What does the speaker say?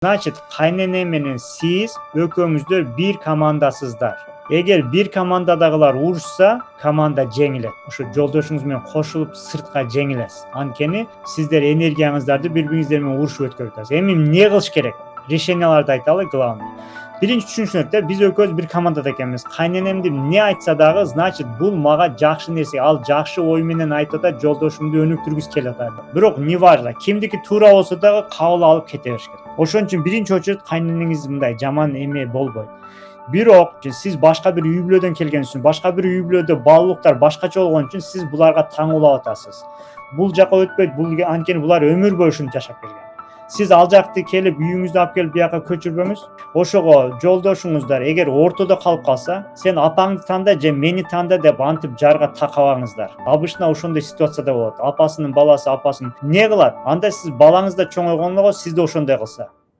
Значит, кайнене менен сиз экөөңүздөр бир командасыздар. Эгер бир командадагылар урушса, команда жеңилет. Ошо жолдошуңуз менен кошулуп сыртка жеңилесиз. Анткени сиздер энергияңыздарды бири-бириңиздер менен урушуп өткөрүп атасыз. Эми эмне кылыш керек? Решенияларды айталы, главный. Биринчи түшүнүшүңөр да, биз экөөбүз бир командада экенбиз. Кайненемди эмне айтса дагы, значит, бул мага жакшы нерсе, ал жакшы ой менен айтып атат, жолдошумду өнүктүргүсү келип атат. Бирок не важно, кимдики туура болсо дагы кабыл алып кете бериш керек. Ошон үчүн биринчи очередь кайненеңиз мындай жаман эме болбойт. Бирок сиз башка бир үй бүлөдөн келгениңиз үчүн, башка бир үй бүлөдө баалуулуктар башкача болгон үчүн сиз буларга таң улап атасыз. Бул жака өтпөйт, анткени булар өмүр бою ушинтип жашап келген. Сиз ал жакты келип, үйүңүздү алып келип бияка көчүрбөңүз. Ошого жолдошуңуздар эгер ортодо калып калса, сен апаңды танда же мени танда деп антип жарга такабаңыздар. Обычно ошондой ситуацияда болот. Апасынын баласы апасын эмне кылат? Анда сиз балаңыз да чоңойгондо сиз да ошондой кылса.